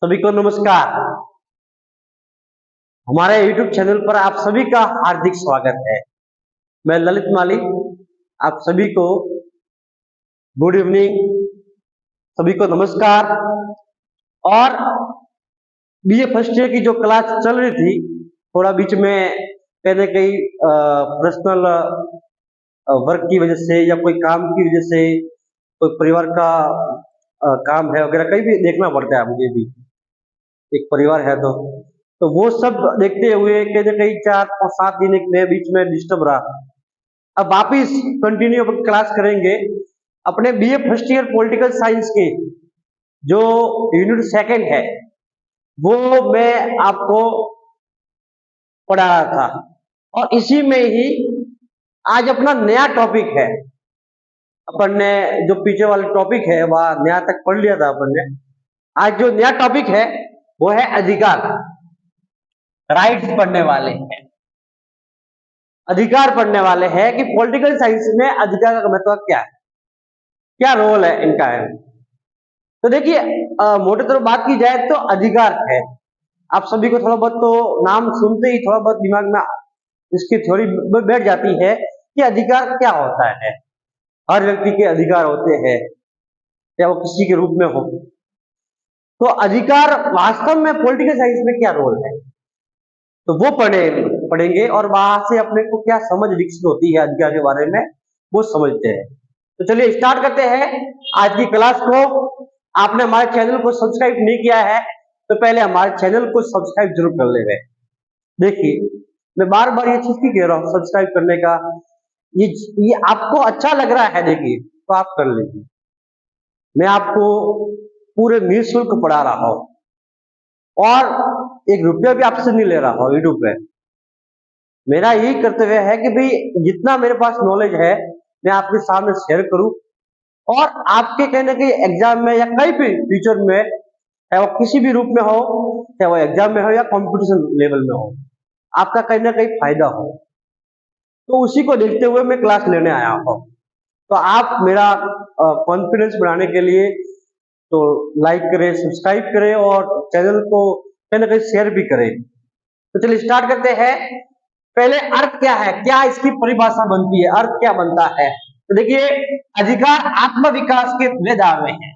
सभी को नमस्कार। हमारे YouTube चैनल पर आप सभी का हार्दिक स्वागत है। मैं ललित माली आप सभी को गुड इवनिंग, सभी को नमस्कार। और बीए फर्स्ट ईयर की जो क्लास चल रही थी, थोड़ा बीच में कहीं ना कहीं पर्सनल वर्क की वजह से या कोई काम की वजह से, कोई परिवार का काम है वगैरह, कहीं भी देखना पड़ता है। मुझे भी एक परिवार है तो वो सब देखते हुए कहीं ना कहीं 4-5-7 दिन एक मैं बीच में डिस्टर्ब रहा। अब वापिस कंटिन्यू क्लास करेंगे अपने BA first year political science के जो यूनिट सेकंड है, वो मैं आपको पढ़ा रहा था। और इसी में ही आज अपना नया टॉपिक है। अपन ने जो पीछे वाला टॉपिक है वह नया तक पढ़ लिया था अपन ने। आज जो नया टॉपिक है वो है अधिकार, राइट्स पढ़ने वाले हैं। अधिकार पढ़ने वाले हैं कि पॉलिटिकल साइंस में अधिकार का महत्व क्या है, क्या रोल है इनका है। तो देखिए, मोटे तौर पर बात की जाए तो अधिकार है, आप सभी को थोड़ा बहुत तो नाम सुनते ही थोड़ा बहुत दिमाग में इसकी थ्योरी बैठ जाती है कि अधिकार क्या होता है। हर व्यक्ति के अधिकार होते हैं, या वो किसी के रूप में हो। तो अधिकार वास्तव में पॉलिटिकल साइंस में क्या रोल है, तो वो पढ़ेंगे और वहां से अपने को क्या समझ विकसित होती है अधिकार के बारे में, वो समझते हैं। तो चलिए स्टार्ट करते हैं आज की क्लास को। आपने हमारे चैनल को सब्सक्राइब नहीं किया है तो पहले हमारे चैनल को सब्सक्राइब जरूर कर लेंगे। देखिए, मैं बार बार ये चीज कह रहा हूँ सब्सक्राइब करने का। ये आपको अच्छा लग रहा है देखिए तो आप कर लीजिए। मैं आपको पूरे निःशुल्क पढ़ा रहा हूं और 1 रुपया भी आपसे नहीं ले रहा हूं यूट्यूब पे। मेरा यही कर्तव्य है कि भाई जितना मेरे पास नॉलेज है मैं आपके सामने शेयर करूं, और आपके कहीं ना कहीं एग्जाम में या कहीं भी फ्यूचर में, चाहे वो किसी भी रूप में हो, चाहे वो एग्जाम में हो या कंपटीशन लेवल में हो, आपका कहीं ना कहीं फायदा हो। तो उसी को देखते हुए मैं क्लास लेने आया हूं। तो आप मेरा कॉन्फिडेंस बढ़ाने के लिए तो लाइक करें, सब्सक्राइब करें और चैनल को कहीं ना कहीं शेयर भी करें। तो चलिए स्टार्ट करते हैं। पहले अर्थ क्या है, क्या इसकी परिभाषा बनती है, अर्थ क्या बनता है। तो देखिए, अधिकार आत्म विकास के 2 दावे हैं।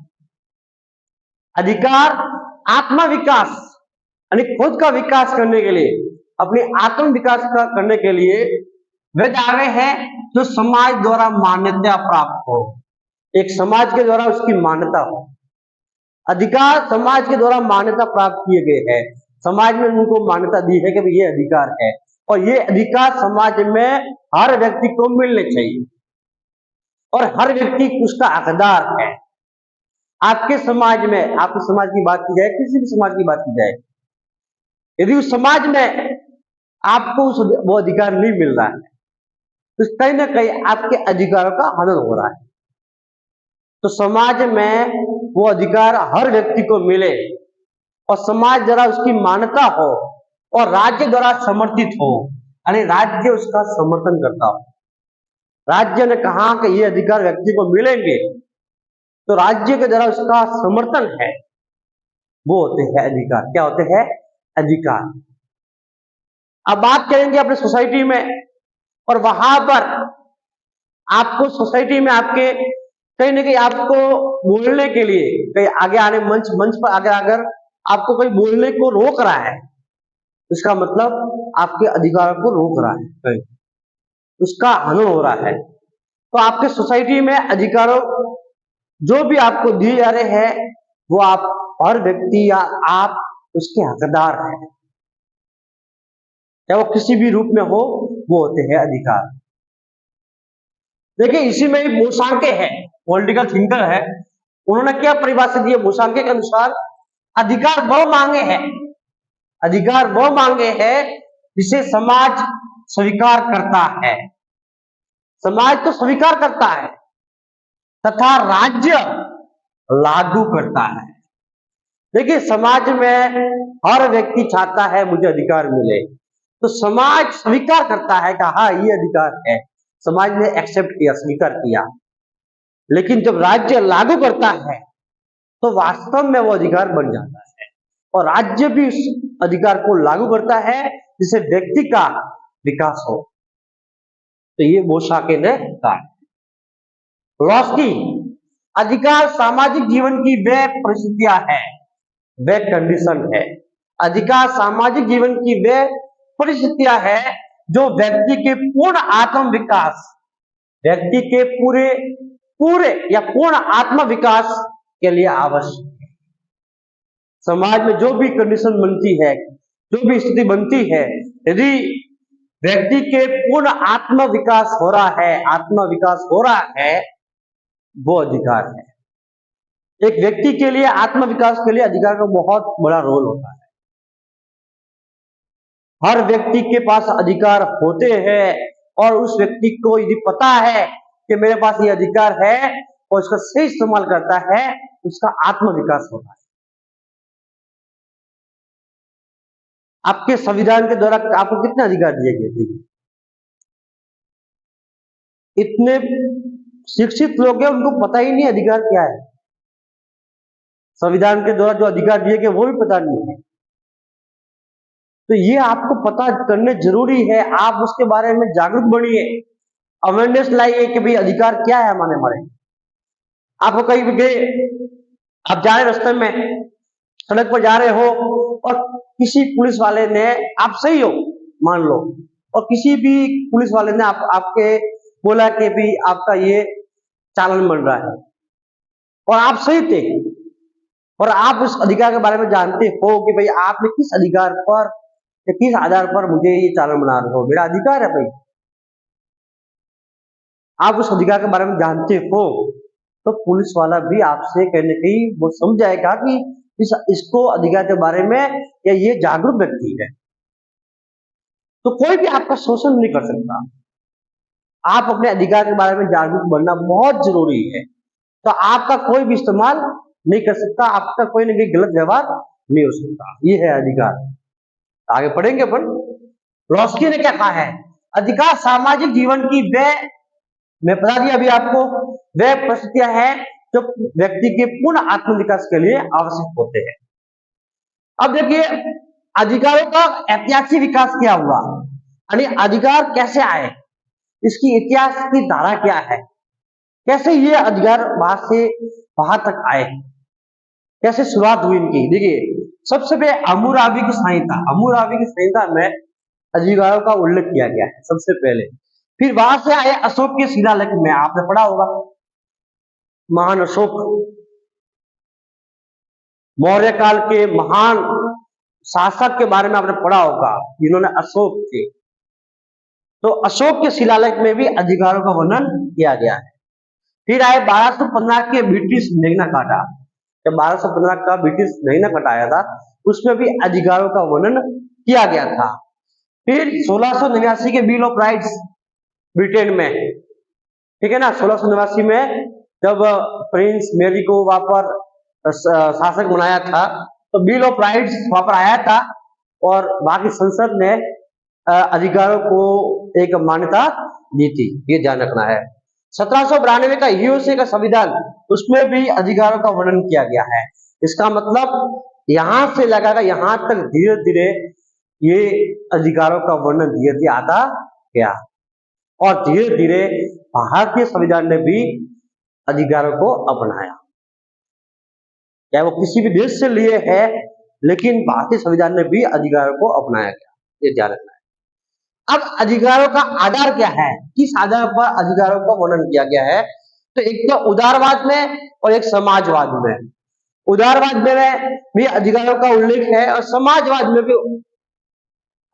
अधिकार आत्म विकास यानी खुद का विकास करने के लिए, अपने आत्म विकास का करने के लिए वे दावे हैं जो समाज द्वारा मान्यता प्राप्त हो, एक समाज के द्वारा उसकी मान्यता हो। अधिकार समाज के द्वारा मान्यता प्राप्त किए गए हैं, समाज ने उनको मान्यता दी है कि ये अधिकार है, और ये अधिकार समाज में हर व्यक्ति को मिलने चाहिए और हर व्यक्ति उसका हकदार है। आपके समाज में, आपके समाज की बात की जाए, किसी भी समाज की बात की जाए, यदि उस समाज में आपको वो अधिकार नहीं मिल रहा है तो कहीं ना कहीं आपके अधिकारों का हनन हो रहा है। तो समाज में वो अधिकार हर व्यक्ति को मिले और समाज द्वारा उसकी मान्यता हो और राज्य द्वारा समर्थित हो, यानी राज्य उसका समर्थन करता हो। राज्य ने कहा कि ये अधिकार व्यक्ति को मिलेंगे तो राज्य के द्वारा उसका समर्थन है, वो होते हैं अधिकार। क्या होते हैं? अधिकार। अब बात करेंगे अपने सोसाइटी में, और वहां पर आपको सोसाइटी में आपके कहीं ना कहीं आपको बोलने के लिए, कहीं आगे आने मंच पर अगर आपको कोई बोलने को रोक रहा है, इसका मतलब आपके अधिकारों को रोक रहा है, कहीं उसका हनन हो रहा है। तो आपके सोसाइटी में अधिकारों जो भी आपको दिए जा रहे हैं वो आप हर व्यक्ति या आप उसके हकदार हैं, चाहे वो किसी भी रूप में हो, वो होते हैं अधिकार। देखिए, इसी में मोसांके है, पॉलिटिकल थिंकर है, उन्होंने क्या परिभाषा दी है मोसांके के अनुसार, अधिकार वो मांगे हैं, अधिकार वो मांगे हैं जिसे समाज स्वीकार करता है। समाज तो स्वीकार करता है तथा राज्य लागू करता है। देखिए, समाज में हर व्यक्ति चाहता है मुझे अधिकार मिले, तो समाज स्वीकार करता है कि हाँ ये अधिकार है, समाज ने एक्सेप्ट किया, स्वीकार किया। लेकिन जब राज्य लागू करता है तो वास्तव में वो अधिकार बन जाता है। और राज्य भी उस अधिकार को लागू करता है जिससे व्यक्ति का विकास हो। तो ये बोसाके ने कहा। लॉस्की, अधिकार सामाजिक जीवन की वे परिस्थितियां है, वे कंडीशन है। अधिकार सामाजिक जीवन की वे परिस्थितियां है जो व्यक्ति के पूर्ण आत्म विकास, व्यक्ति के पूरे या पूर्ण आत्म विकास के लिए आवश्यक है। समाज में जो भी कंडीशन बनती है, जो भी स्थिति बनती है, यदि व्यक्ति के पूर्ण आत्म विकास हो रहा है, आत्म विकास हो रहा है, वो अधिकार है। एक व्यक्ति के लिए आत्म विकास के लिए अधिकार का बहुत बड़ा रोल होता है। हर व्यक्ति के पास अधिकार होते हैं और उस व्यक्ति को यदि पता है कि मेरे पास ये अधिकार है और इसका सही इस्तेमाल करता है, उसका आत्म विकास होता है। आपके संविधान के द्वारा आपको कितने अधिकार दिए गए थे? इतने शिक्षित लोग हैं, उनको पता ही नहीं अधिकार क्या है। संविधान के द्वारा जो अधिकार दिए गए वो भी पता नहीं है। तो ये आपको पता करने जरूरी है। आप उसके बारे में जागरूक बनिए, अवेयरनेस लाइए कि भाई अधिकार क्या है हमारे। आपको कहीं भी गए, आप जा रहे रास्ते में, सड़क पर जा रहे हो और किसी पुलिस वाले ने, आप सही हो मान लो, और किसी भी पुलिस वाले ने आपके बोला कि भी आपका ये चालान बन रहा है और आप सही थे और आप उस अधिकार के बारे में जानते हो कि भाई आपने किस अधिकार पर या किस आधार पर मुझे ये चालान बना रहे हो, मेरा अधिकार है भाई, आप उस अधिकार के बारे में जानते हो, तो पुलिस वाला भी आपसे कहीं न कहीं वो समझ जाएगा कि इसको अधिकार के बारे में या ये जागरूक व्यक्ति है। तो कोई भी आपका शोषण नहीं कर सकता। आप अपने अधिकार के बारे में जागरूक बनना बहुत जरूरी है। तो आपका कोई भी इस्तेमाल नहीं कर सकता, आपका कोई ना कोई गलत व्यवहार नहीं हो सकता। ये है अधिकार। आगे पढ़ेंगे अपन। लॉस्की ने क्या कहा है? अधिकार सामाजिक जीवन की वे, मैं बता दिया अभी आपको, वे परिस्थितियां हैं जो व्यक्ति के पूर्ण आत्म विकास के लिए आवश्यक होते हैं। अब देखिए अधिकारों का ऐतिहासिक विकास क्या हुआ, यानी अधिकार कैसे आए, इसकी इतिहास की धारा क्या है, कैसे ये अधिकार बाहर तक आए, कैसे शुरुआत हुई इनकी। देखिए सबसे पहले हम्मुराबी की संहिता में अधिकारों का उल्लेख किया गया है सबसे पहले। फिर वहां से आए अशोक के शिलालेख में, आपने पढ़ा होगा, महान अशोक, मौर्य काल के महान शासक के बारे में आपने पढ़ा होगा, इन्होंने अशोक थे। तो अशोक के शिलालेख में भी अधिकारों का वर्णन किया गया है। फिर आए 1215 के ब्रिटिश मैग्ना कार्टा, जब 1215 का ब्रिटिश मैग्ना कार्टा आया था, उसमें भी अधिकारों का वर्णन किया गया था। फिर 1689 के बिल ऑफ राइट्स ब्रिटेन में, ठीक है ना, 1689 में जब प्रिंस मेरी को वहां पर शासक बनाया था, तो बिल ऑफ राइट्स वहां पर आया था और वहां की संसद ने अधिकारों को एक मान्यता दी थी, ये ध्यान रखना है। 1792 का यूएसए का संविधान, उसमें भी अधिकारों का वर्णन किया गया है। इसका मतलब यहां से लगाकर यहां तक धीरे धीरे ये अधिकारों का वर्णन धीरे धीरे आता गया और धीरे धीरे भारतीय संविधान ने भी अधिकारों को अपनाया। चाहे वो किसी भी देश से लिए है, लेकिन भारतीय संविधान ने भी अधिकारों को अपनाया गया, ये ध्यान रखना है। अब अधिकारों का आधार क्या है, किस आधार पर अधिकारों का वर्णन किया गया है? तो एक तो उदारवाद में और एक समाजवाद में। उदारवाद में भी अधिकारों का उल्लेख है और समाजवाद में भी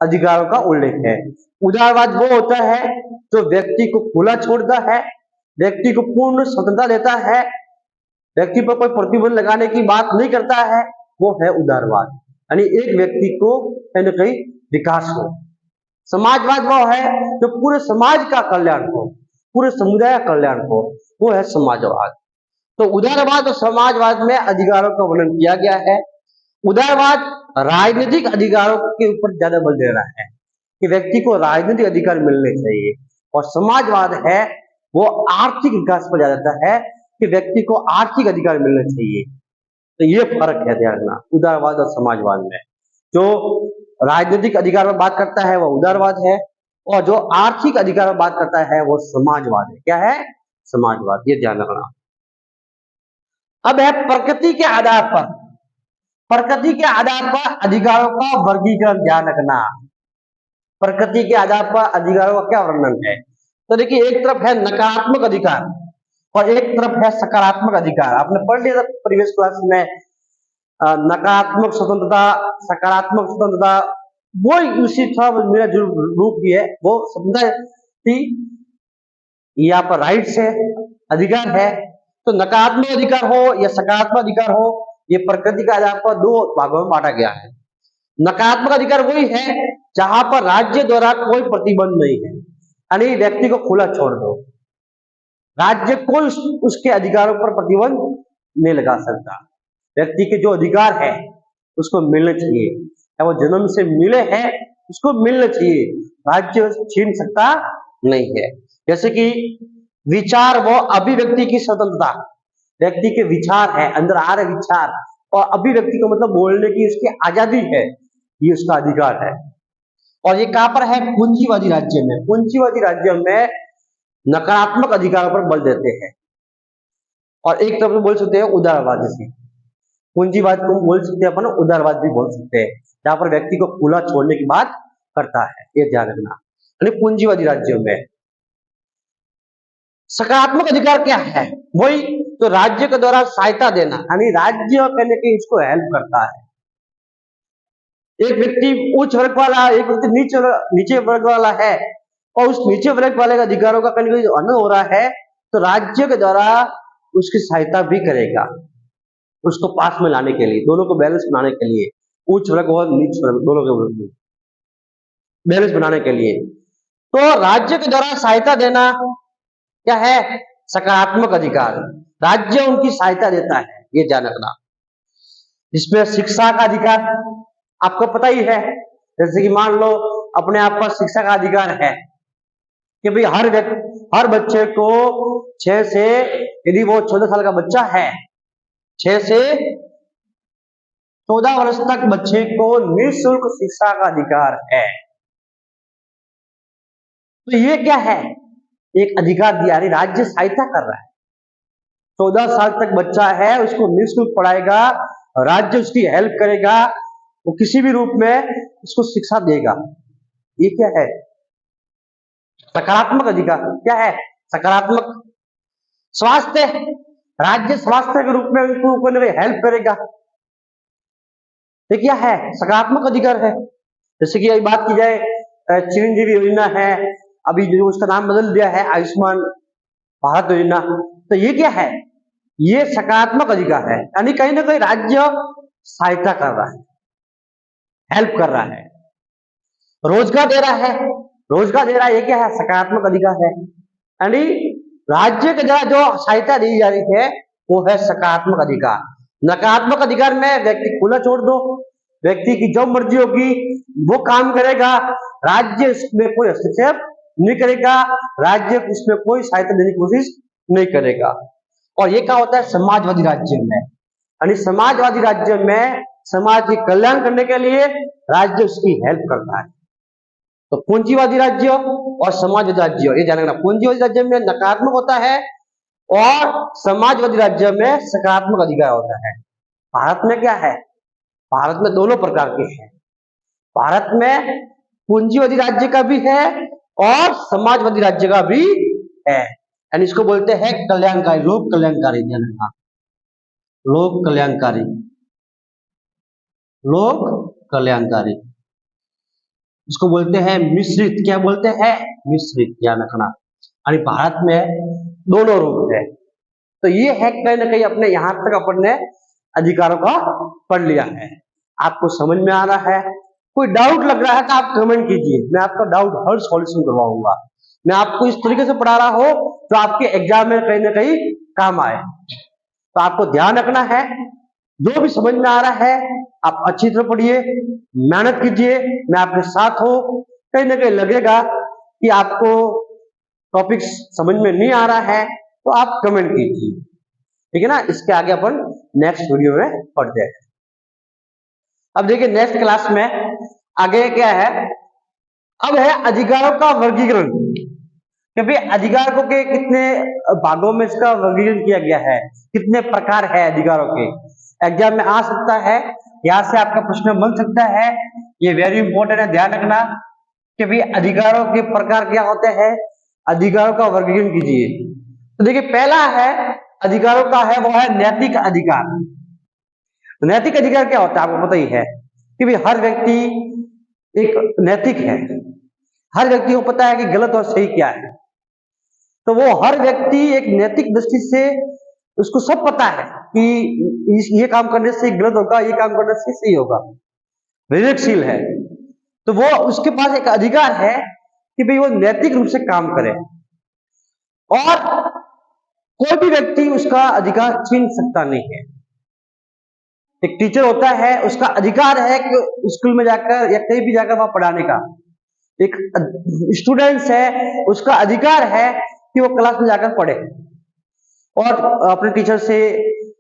अधिकारों का उल्लेख है। उदारवाद वो होता है जो व्यक्ति को खुला छोड़ता है, व्यक्ति को पूर्ण स्वतंत्रता देता है, व्यक्ति पर कोई प्रतिबंध लगाने की बात नहीं करता है, वो है उदारवाद, यानी एक व्यक्ति को कहीं ना कहीं विकास हो। समाजवाद वो है जो पूरे समाज का कल्याण हो, पूरे समुदाय का कल्याण हो, वो है समाजवाद। तो उदारवाद और समाजवाद में अधिकारों का वर्णन किया गया है। उदारवाद राजनीतिक अधिकारों के ऊपर ज्यादा बल दे रहा है कि व्यक्ति को राजनीतिक अधिकार मिलने चाहिए, और समाजवाद है वो आर्थिक विकास पर ज्यादा है कि व्यक्ति को आर्थिक अधिकार मिलने चाहिए। तो ये फर्क है ध्यान रखना उदारवाद और समाजवाद में। जो राजनीतिक अधिकार पर बात करता है वो उदारवाद है, और जो आर्थिक अधिकार पर बात करता है वो समाजवाद है। क्या है? समाजवाद। ये ध्यान रखना। अब है प्रकृति के आधार पर, प्रकृति के आधार पर अधिकारों का वर्गीकरण ध्यान रखना। प्रकृति के आधार पर अधिकारों का क्या वर्णन है? तो देखिए, एक तरफ है नकारात्मक अधिकार और एक तरफ है सकारात्मक अधिकार। आपने पढ़ लिया था प्रीवियस क्लास में, नकारात्मक स्वतंत्रता, सकारात्मक स्वतंत्रता, वो उसी था। मेरा जो रूप भी है वो स्वतंत्रता थी, यहाँ पर राइट्स है, अधिकार है। तो नकारात्मक अधिकार हो या सकारात्मक अधिकार हो, ये प्रकृति के आधार पर दो भागों में बांटा गया है। नकारात्मक अधिकार वही है जहां पर राज्य द्वारा कोई प्रतिबंध नहीं है, यानी व्यक्ति को खुला छोड़ दो, राज्य कोई उसके अधिकारों पर प्रतिबंध नहीं लगा सकता। व्यक्ति के जो अधिकार है उसको मिलने चाहिए, या वो जन्म से मिले हैं उसको मिलना चाहिए, राज्य छीन सकता नहीं है। जैसे कि विचार व अभिव्यक्ति की स्वतंत्रता, व्यक्ति के विचार है, अंदर आ रहे विचार, और अभिव्यक्ति का मतलब बोलने की उसकी आजादी है, ये उसका अधिकार है। और ये कहां पर है? पूंजीवादी राज्य में। पूंजीवादी राज्य में नकारात्मक अधिकारों पर बल देते हैं, और एक तरफ बोल सकते हैं उदारवाद से। पूंजीवाद को बोल सकते हैं अपन, उदारवाद भी बोल सकते हैं, जहां पर व्यक्ति को खुला छोड़ने की बात करता है। ये ध्यान रखना। पूंजीवादी राज्यों में सकारात्मक अधिकार क्या है? वही तो राज्य के द्वारा सहायता देना, यानी राज्य कहने के इसको हेल्प करता है। एक व्यक्ति उच्च वर्ग वाला, एक व्यक्ति नीचे वर्ग वाला है, और उस नीचे वर्ग वाले का अधिकारों का कहीं हनन हो रहा है, तो राज्य के द्वारा उसकी सहायता भी करेगा, उसको पास में लाने के लिए, दोनों को बैलेंस बनाने के लिए, उच्च वर्ग और नीच वर्ग दोनों के बैलेंस बनाने के लिए। तो राज्य के द्वारा सहायता देना क्या है? सकारात्मक अधिकार। राज्य उनकी सहायता देता है, ये ध्यान रखना। जिसमें शिक्षा का अधिकार आपको पता ही है, जैसे कि मान लो अपने आप पर शिक्षा का अधिकार है कि भाई हर बच्चे को 6 से, यदि वो 14 साल का बच्चा है, 6 से 14 वर्ष तक बच्चे को निःशुल्क शिक्षा का अधिकार है। तो ये क्या है? एक अधिकार दिया, राज्य सहायता कर रहा है। 14 साल तक बच्चा है, उसको निःशुल्क पढ़ाएगा, राज्य उसकी हेल्प करेगा, वो किसी भी रूप में उसको शिक्षा देगा। ये क्या है? सकारात्मक अधिकार। क्या है? सकारात्मक। स्वास्थ्य, राज्य स्वास्थ्य के रूप में उसको हेल्प करेगा। ये क्या है? सकारात्मक अधिकार है। जैसे कि बात की जाए चिरंजीवी योजना है, अभी जो उसका नाम बदल दिया है आयुष्मान भारत योजना, तो ये क्या है? ये सकारात्मक अधिकार है, यानी कहीं ना कहीं राज्य सहायता कर रहा है, हेल्प कर रहा है। रोजगार दे रहा है, रोजगार दे रहा है, ये क्या है? सकारात्मक अधिकार है, यानी राज्य के द्वारा जो सहायता दी जा रही है वो है सकारात्मक अधिकार। नकारात्मक अधिकार में व्यक्ति खुला छोड़ दो, व्यक्ति की जो मर्जी होगी वो काम करेगा, राज्य इसमें कोई हस्तक्षेप नहीं करेगा, राज्य इसमें कोई सहायता देने की कोशिश नहीं करेगा। और ये क्या होता है? समाजवादी राज्य में, यानी समाजवादी राज्य में समाज के कल्याण करने के लिए राज्य उसकी हेल्प करता है। तो पूंजीवादी राज्य और समाजवादी राज्य, ये ध्यान रखना। पूंजीवादी राज्य में नकारात्मक होता है और समाजवादी राज्य में सकारात्मक अधिकार होता है। भारत में क्या है? भारत में दोनों प्रकार के हैं। भारत में पूंजीवादी राज्य का भी है और समाजवादी राज्य का भी है, यानी इसको बोलते हैं कल्याणकारी, लोक कल्याणकारी। ध्यान रखना, लोक कल्याणकारी, लोक कल्याणकारी। इसको बोलते हैं मिश्रित। क्या बोलते हैं? मिश्रित। ध्यान रखना, यानी भारत में दोनों रूप है। तो ये है कहीं ना कहीं अपने यहां तक अपन ने अधिकारों का पढ़ लिया है। आपको समझ में आ रहा है? कोई डाउट लग रहा है तो आप कमेंट कीजिए, मैं आपका डाउट हर सॉल्यूशन करवाऊंगा। मैं आपको इस तरीके से पढ़ा रहा हो तो आपके एग्जाम में कहीं ना कहीं काम आए। तो आपको ध्यान रखना है, जो भी समझ में आ रहा है आप अच्छी तरह पढ़िए, मेहनत कीजिए, मैं आपके साथ हूं। कहीं ना कहीं लगेगा कि आपको टॉपिक समझ में नहीं आ रहा है तो आप कमेंट कीजिए, ठीक है ना। इसके आगे अपन नेक्स्ट वीडियो में पढ़ते हैं। अब देखिए नेक्स्ट क्लास में आगे क्या है, अब है अधिकारों का वर्गीकरण कि भाई अधिकारों के कितने भागों में इसका वर्गीकरण किया गया है, कितने प्रकार है अधिकारों के। एग्जाम में आ सकता है, यहां से आपका प्रश्न बन सकता है, ये वेरी इंपॉर्टेंट है, ध्यान रखना कि भाई अधिकारों के प्रकार क्या होते हैं, अधिकारों का वर्गीकरण कीजिए। तो देखिए पहला है अधिकारों का है वो है नैतिक अधिकार। नैतिक अधिकार क्या होता है आपको पता ही है कि भाई हर व्यक्ति एक नैतिक है, हर व्यक्ति को पता है कि गलत और सही क्या है। तो वो हर व्यक्ति एक नैतिक दृष्टि से उसको सब पता है कि ये काम करने से गलत होगा, ये काम करने से सही होगा, विवेकशील है। तो वो उसके पास एक अधिकार है कि भाई वो नैतिक रूप से काम करे और कोई भी व्यक्ति उसका अधिकार छीन सकता नहीं है। एक टीचर होता है, उसका अधिकार है कि स्कूल में जाकर या कहीं भी जाकर वहां पढ़ाने का। एक स्टूडेंट्स है, उसका अधिकार है कि वो क्लास में जाकर पढ़े और अपने टीचर से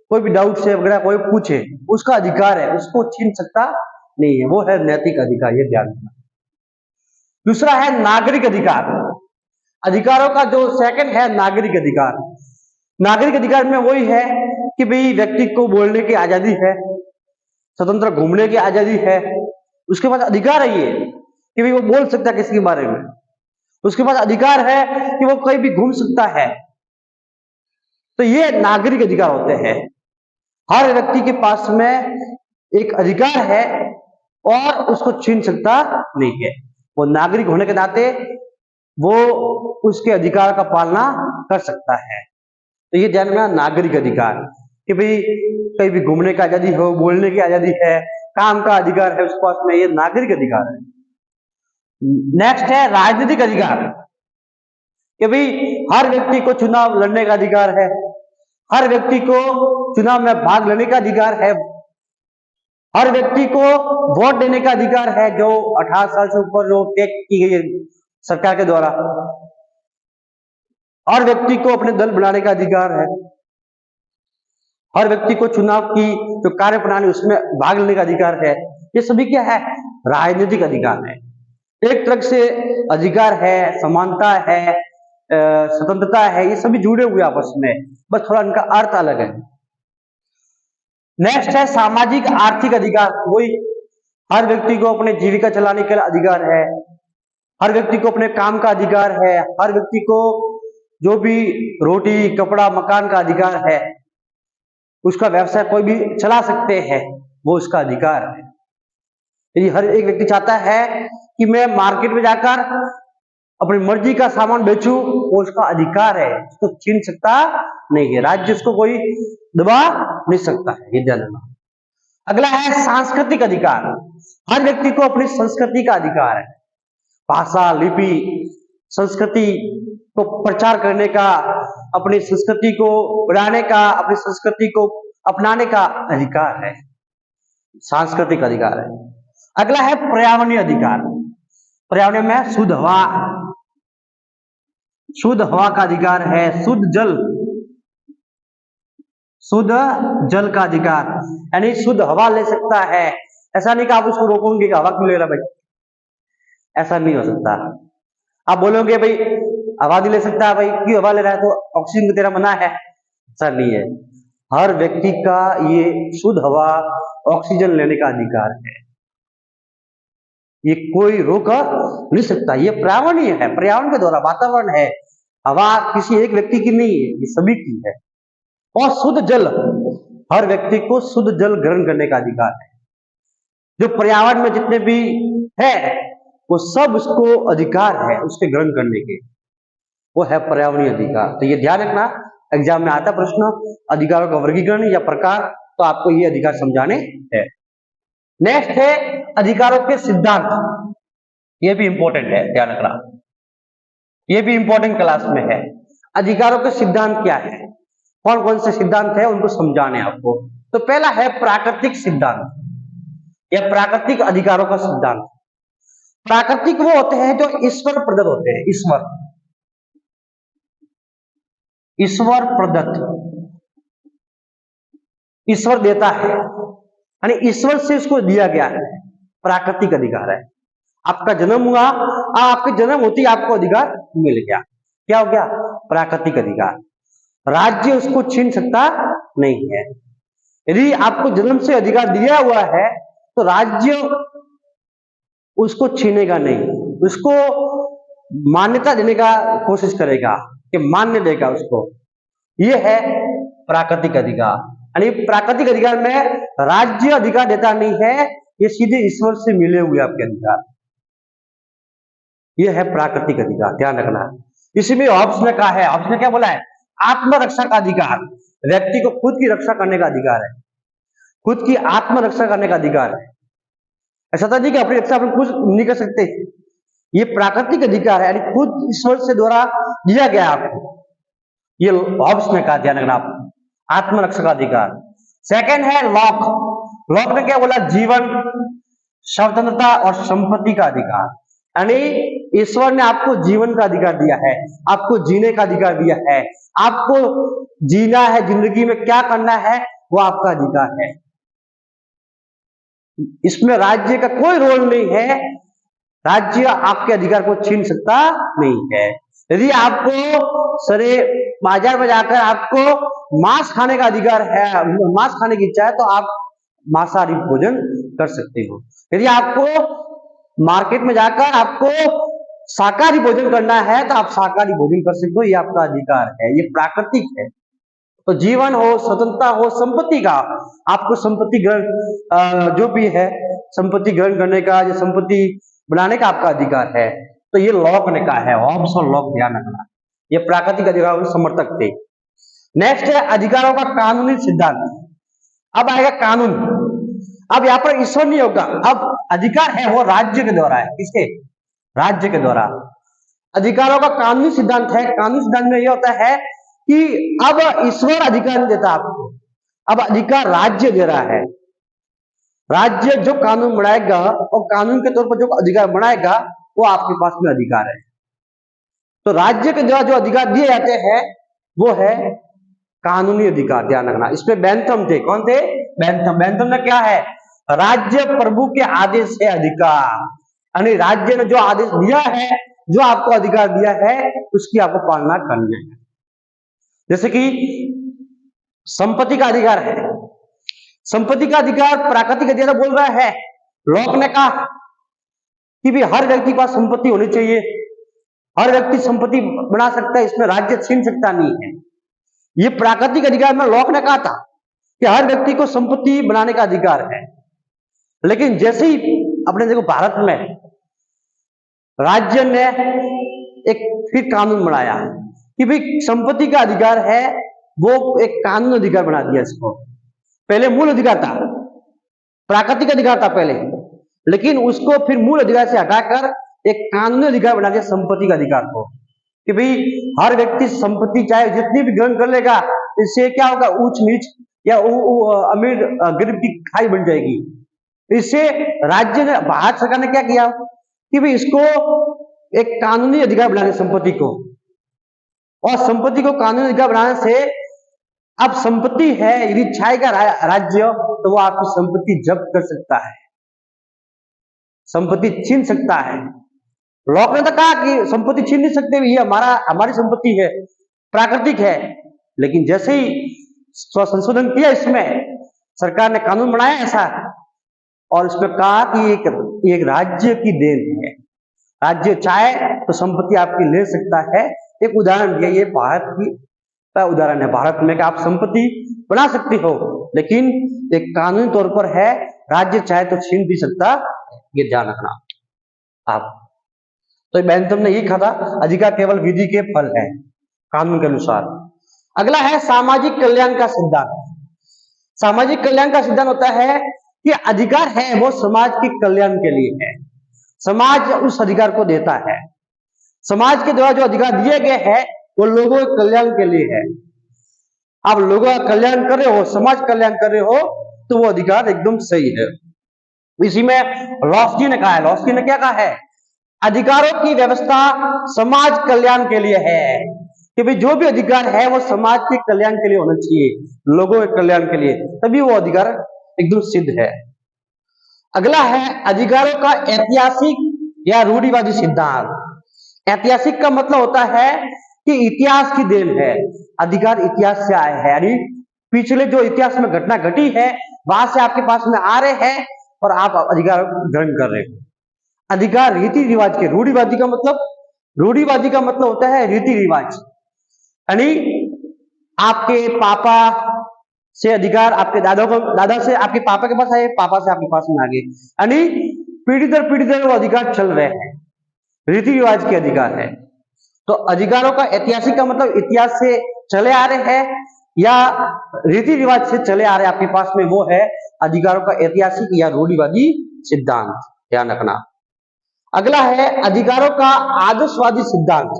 कोई भी डाउट से वगैरह कोई पूछे, उसका अधिकार है, उसको छीन सकता नहीं है। वो है नैतिक अधिकार, ये ध्यान रखना। दूसरा है नागरिक अधिकार। अधिकारों का जो सेकंड है नागरिक अधिकार। नागरिक अधिकार में वही है कि भाई व्यक्ति को बोलने की आजादी है, स्वतंत्र घूमने की आजादी है, उसके पास अधिकार है ये कि भाई वो बोल सकता है किसी के बारे में, उसके पास अधिकार है कि वो कहीं भी घूम सकता है। तो ये नागरिक अधिकार होते हैं। हर व्यक्ति के पास में एक अधिकार है और उसको छीन सकता नहीं है। वो नागरिक होने के नाते वो उसके अधिकार का पालना कर सकता है। तो ये ध्यान में नागरिक अधिकार कि भाई कहीं भी घूमने की आजादी हो, बोलने की आजादी है, काम का अधिकार है उसके पास में, ये नागरिक अधिकार है। नेक्स्ट है राजनीतिक अधिकार कि भाई हर व्यक्ति को चुनाव लड़ने का अधिकार है, हर व्यक्ति को चुनाव में भाग लेने का अधिकार है, हर व्यक्ति को वोट देने का अधिकार है जो 18 साल से ऊपर जो तय की गई है सरकार के द्वारा। हर व्यक्ति को अपने दल बनाने का अधिकार है, हर व्यक्ति को चुनाव की जो कार्य प्रणाली उसमें भाग लेने का अधिकार है। ये सभी क्या है, राजनीतिक अधिकार है। एक तरह से अधिकार है, समानता है, स्वतंत्रता है, ये सभी जुड़े हुए आपस में, बस थोड़ा इनका अर्थ अलग है। नेक्स्ट है सामाजिक आर्थिक अधिकार। वही हर व्यक्ति को अपने जीविका चलाने का अधिकार है, हर व्यक्ति को अपने काम का अधिकार है, हर व्यक्ति को जो भी रोटी कपड़ा मकान का अधिकार है, उसका व्यवसाय कोई भी चला सकते हैं, वो उसका अधिकार है। यदि हर एक व्यक्ति चाहता है कि मैं मार्केट में जाकर अपनी मर्जी का सामान बेचूं, वो उसका अधिकार है, उसको छीन सकता नहीं है, राज्य उसको कोई दबा नहीं सकता है, ये ध्यान रखना। अगला है सांस्कृतिक अधिकार। हर व्यक्ति को अपनी संस्कृति का अधिकार है, भाषा लिपि संस्कृति को प्रचार करने का, अपनी संस्कृति को बढ़ाने का, अपनी संस्कृति को अपनाने का अधिकार है, सांस्कृतिक अधिकार है। अगला है पर्यावरणीय अधिकार। पर्यावरण में शुद्ध हवा का अधिकार है, शुद्ध जल का अधिकार, यानी शुद्ध हवा ले सकता है। ऐसा नहीं कि आप उसको रोकोगे कि हवा क्यों ले रहा भाई, ऐसा नहीं हो सकता। आप बोलोगे भाई हवा नहीं ले सकता भाई, क्यों हवा ले रहा है, तो ऑक्सीजन को तेरा मना है, ऐसा नहीं है। हर व्यक्ति का ये शुद्ध हवा ऑक्सीजन लेने का अधिकार है, ये कोई रोक नहीं सकता। ये पर्यावरणीय है, पर्यावरण के द्वारा वातावरण है, हवा किसी एक व्यक्ति की नहीं है, ये सभी की है। और शुद्ध जल, हर व्यक्ति को शुद्ध जल ग्रहण करने का अधिकार है। जो पर्यावरण में जितने भी है वो सब उसको अधिकार है उसके ग्रहण करने के, वो है पर्यावरणीय अधिकार। तो ये ध्यान रखना, एग्जाम में आता प्रश्न अधिकारों का वर्गीकरण या प्रकार, तो आपको ये अधिकार समझाने हैं। नेक्स्ट है अधिकारों के सिद्धांत। ये भी इंपॉर्टेंट है, ध्यान रखना, ये भी इंपॉर्टेंट क्लास में है। अधिकारों के सिद्धांत क्या है, कौन कौन से सिद्धांत है उनको समझाने आपको। तो पहला है प्राकृतिक सिद्धांत या प्राकृतिक अधिकारों का सिद्धांत। प्राकृतिक वो होते हैं जो ईश्वर प्रदत्त होते हैं, ईश्वर प्रदत्त। ईश्वर देता है, यानी ईश्वर से उसको दिया गया है, प्राकृतिक अधिकार है। आपका जन्म हुआ, आपके जन्म होते ही आपको अधिकार मिल गया, क्या हो गया? प्राकृतिक अधिकार। राज्य उसको छीन सकता नहीं है। यदि आपको जन्म से अधिकार दिया हुआ है तो राज्य उसको छीनेगा नहीं, उसको मान्यता देने का कोशिश करेगा कि मान्य देगा उसको। यह है प्राकृतिक अधिकार। यानी प्राकृतिक अधिकार में राज्य अधिकार देता नहीं है, ये सीधे ईश्वर से मिले हुए आपके अधिकार। यह है प्राकृतिक अधिकार, ध्यान रखना। इसी में हॉब्स ने कहा है, हॉब्स ने क्या बोला है? आत्मरक्षा का अधिकार, व्यक्ति को खुद की रक्षा करने का अधिकार है, खुद की आत्मरक्षा करने का अधिकार है। ऐसा था नहीं कि अपनी रक्षा अपन खुद नहीं कर सकते, ये प्राकृतिक अधिकार है, यानी खुद ईश्वर से द्वारा दिया गया आपको। ये हॉब्स ने कहा, ध्यान रखना आप, आत्मरक्षा का अधिकार। सेकंड है लॉक। लॉक ने क्या बोला? जीवन, स्वतंत्रता और संपत्ति का अधिकार। यानी ईश्वर ने आपको जीवन का अधिकार दिया है, आपको जीने का अधिकार दिया है, आपको जीना है, जिंदगी में क्या करना है वो आपका अधिकार है। इसमें राज्य का कोई रोल नहीं है, राज्य आपके अधिकार को छीन सकता नहीं है। यदि आपको सरे बाजार में जाकर आपको मांस खाने का अधिकार है, मांस खाने की इच्छा है, तो आप मांसाहारी भोजन कर सकते हो। यदि आपको मार्केट में जाकर आपको शाकाहारी भोजन करना है तो आप शाकाहारी भोजन कर सकते हो, ये आपका अधिकार है, ये प्राकृतिक है। तो जीवन हो, स्वतंत्रता हो, संपत्ति का, आपको संपत्ति ग्रहण जो भी है, संपत्ति ग्रहण करने का, जो संपत्ति बनाने का आपका अधिकार है। तो ये लॉक ने कहा है, हॉब्स और लॉक, ध्यान रखना, ये प्राकृतिक अधिकारों के समर्थक थे। नेक्स्ट है अधिकारों का कानूनी सिद्धांत। अब आएगा कानून। अब यहाँ पर ईश्वर नहीं होगा, अब अधिकार है वो राज्य के द्वारा है। किसके? राज्य के द्वारा। अधिकारों का कानूनी सिद्धांत है। कानूनी सिद्धांत में यह होता है कि अब ईश्वर अधिकार नहीं देता आपको, अब अधिकार राज्य दे रहा है। राज्य जो कानून बनाएगा और कानून के तौर पर जो अधिकार बनाएगा वो आपके पास में अधिकार है। तो राज्य के द्वारा जो अधिकार दिए जाते हैं वो है कानूनी अधिकार, ध्यान रखना। इसमें बेंथम थे, कौन थे? बेंथम। बेंथम ने क्या है? राज्य प्रभु के आदेश से अधिकार, यानी राज्य ने जो आदेश दिया है, जो आपको अधिकार दिया है, उसकी आपको पालना करनी है। जैसे कि संपत्ति का अधिकार है, संपत्ति का अधिकार प्राकृतिक अधिकार बोल रहा है। लॉक ने कहा कि भी हर व्यक्ति के पास संपत्ति होनी चाहिए, हर व्यक्ति संपत्ति बना सकता है, इसमें राज्य छीन सकता नहीं है। ये प्राकृतिक अधिकार में लॉक ने कहा था कि हर व्यक्ति को संपत्ति बनाने का अधिकार है। लेकिन जैसे ही अपने देखो भारत में राज्य ने एक फिर कानून बनाया कि भाई संपत्ति का अधिकार है, वो एक कानून अधिकार बना दिया इसको। पहले मूल अधिकार था, प्राकृतिक अधिकार था पहले, लेकिन उसको फिर मूल अधिकार से हटाकर एक कानूनी अधिकार बना दिया संपत्ति का अधिकार को, कि भाई हर व्यक्ति संपत्ति चाहे जितनी भी ग्रहण कर लेगा, इससे क्या होगा? ऊंच नीच या अमीर गरीब की खाई बन जाएगी। इससे राज्य ने, भारत सरकार ने क्या किया कि भाई इसको एक कानूनी अधिकार बना दिया संपत्ति को, और संपत्ति को कानूनी अधिकार बनाने से अब संपत्ति है, यदि चाहेगा राज्य तो वो आपकी संपत्ति जब्त कर सकता है, संपत्ति छीन सकता है। लॉक ने तो कहा कि संपत्ति छीन नहीं सकते, ये हमारी संपत्ति है, प्राकृतिक है। लेकिन जैसे ही संशोधन किया इसमें, सरकार ने कानून बनाया ऐसा, और इसमें कहा कि एक राज्य की देन है, राज्य चाहे तो संपत्ति आपकी ले सकता है। एक उदाहरण दिया, ये भारत की उदाहरण है, भारत में कि आप संपत्ति बना सकते हो, लेकिन एक कानूनी तौर पर है, राज्य चाहे तो छीन भी सकता, ये ध्यान रखना आप। तो बेंथम ने यही कहा था, अधिकार केवल विधि के फल है, कानून के अनुसार। अगला है सामाजिक कल्याण का सिद्धांत। सामाजिक कल्याण का सिद्धांत होता है कि अधिकार है वो समाज के कल्याण के लिए है, समाज उस अधिकार को देता है। समाज के द्वारा जो अधिकार दिए गए हैं वो लोगों के कल्याण के लिए है। आप लोगों का कल्याण कर रहे हो, समाज कल्याण कर रहे हो, तो वो अधिकार एकदम सही है। इसी में लॉस्की ने कहा है, लॉस्की ने क्या कहा है? अधिकारों की व्यवस्था समाज कल्याण के लिए है, कि भाई जो भी अधिकार है वो समाज के कल्याण के लिए होना चाहिए, लोगों के कल्याण के लिए, तभी वो अधिकार एकदम सिद्ध है। अगला है अधिकारों का ऐतिहासिक या रूढ़िवादी सिद्धांत। ऐतिहासिक का मतलब होता है कि इतिहास की देन है, अधिकार इतिहास से आए हैं, यानी पिछले जो इतिहास में घटना घटी है वहां से आपके पास में आ रहे हैं और आप अधिकार ग्रहण कर रहे हो। अधिकार रीति रिवाज के, रूढ़िवादी का मतलब होता है रीति रिवाज, यानी आपके पापा से अधिकार आपके दादा से आपके पापा के पास आए, पापा से आपके पास में आ गए, यानी पीढ़ी दर वो अधिकार चल रहे हैं, रीति रिवाज के अधिकार है। तो अधिकारों का ऐतिहासिक का मतलब इतिहास से चले आ रहे हैं या रीति रिवाज से चले आ रहे हैं आपके पास में, वो है अधिकारों का ऐतिहासिक या रूढ़िवादी सिद्धांत, ध्यान रखना। अगला है अधिकारों का आदर्शवादी सिद्धांत।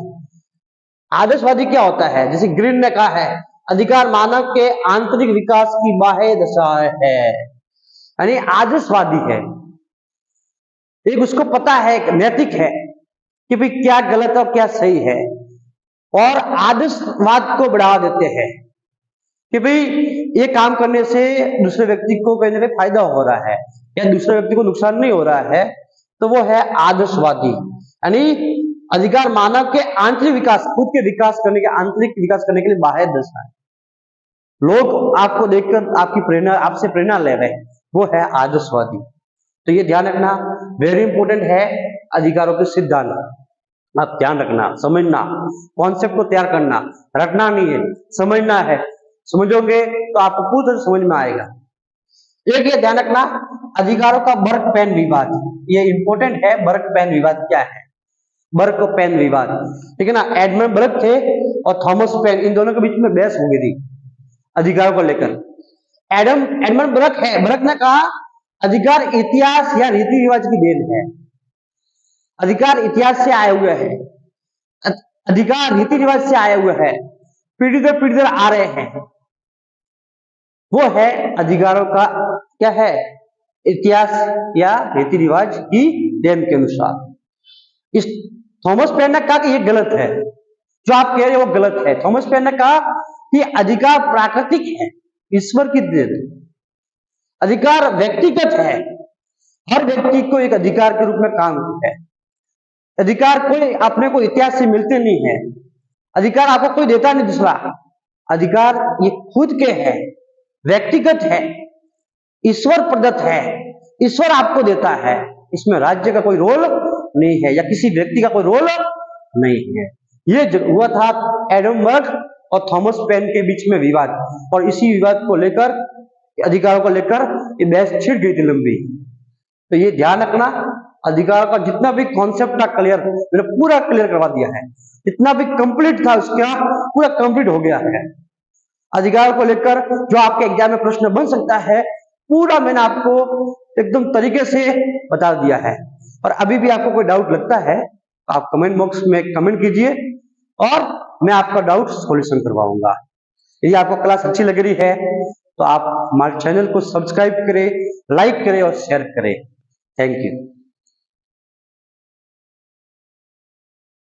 आदर्शवादी क्या होता है? जैसे ग्रीन ने कहा है अधिकार मानव के आंतरिक विकास की बाह्य दशा है, यानी आदर्शवादी है, एक उसको पता है, नैतिक है कि भाई क्या गलत और क्या सही है, और आदर्शवाद को बढ़ावा देते हैं कि भाई ये काम करने से दूसरे व्यक्ति को कहीं ना कहीं फायदा हो रहा है या दूसरे व्यक्ति को नुकसान नहीं हो रहा है, तो वो है आदर्शवादी। यानी अधिकार मानव के आंतरिक विकास, खुद के विकास करने के, आंतरिक विकास करने के लिए बाह्य दशा है, लोग आपको देखकर आपकी प्रेरणा, आपसे प्रेरणा ले रहे हैं, वो है आदर्शवादी। तो ये ध्यान रखना, वेरी इंपॉर्टेंट है अधिकारों के सिद्धांत, आप ध्यान रखना, समझना, कॉन्सेप्ट को तैयार करना, रटना नहीं है, समझना है, समझोगे तो आपको पूरी तरह समझ में आएगा। एक ये ध्यान रखना, अधिकारों का बर्क पेन विवाद, ये इंपॉर्टेंट है। बर्क पेन विवाद क्या है? बर्क पेन विवाद, ठीक है ना, एडमंड बर्क थे और थॉमस पेन, इन दोनों के बीच में बहस हो गई थी अधिकारों को लेकर। एडमंड बर्क ने कहा अधिकार इतिहास या रीति रिवाज की देन है, अधिकार इतिहास से आए हुए हैं, अधिकार रीति रिवाज से आए हुए हैं, पीढ़ी दर आ रहे हैं, वो है अधिकारों का क्या है? इतिहास या रीति रिवाज की देन के अनुसार। इस थॉमस पेन ने कहा कि ये गलत है, जो आप कह रहे हो वो गलत है। थॉमस पेन ने कहा कि अधिकार प्राकृतिक है, ईश्वर की देन, अधिकार व्यक्तिगत है, हर व्यक्ति को एक अधिकार के रूप में काम है, अधिकार कोई अपने को इतिहास से मिलते नहीं है, अधिकार आपको कोई देता नहीं दूसरा, अधिकार ये खुद के है, व्यक्तिगत है, ईश्वर प्रदत्त है, ईश्वर आपको देता है, इसमें राज्य का कोई रोल नहीं है या किसी व्यक्ति का कोई रोल नहीं है। ये हुआ था एडम बर्क और थॉमस पेन के बीच में विवाद, और इसी विवाद को लेकर, अधिकारों को लेकर ये बहस छिड़ गई थी लंबी। तो ये ध्यान रखना, अधिकारों का जितना भी कॉन्सेप्ट था क्लियर, मैंने पूरा क्लियर करवा दिया है, जितना भी कंप्लीट था उसका पूरा कंप्लीट हो गया है। अधिकारों को लेकर जो आपके एग्जाम में प्रश्न बन सकता है, पूरा मैंने आपको एकदम तरीके से बता दिया है। और अभी भी आपको कोई डाउट लगता है तो आप कमेंट बॉक्स में कमेंट कीजिए और मैं आपका डाउट सॉल्यूशन करवाऊंगा। यदि आपको क्लास अच्छी लग रही है तो आप हमारे चैनल को सब्सक्राइब करें, लाइक करें और शेयर करें। Thank you.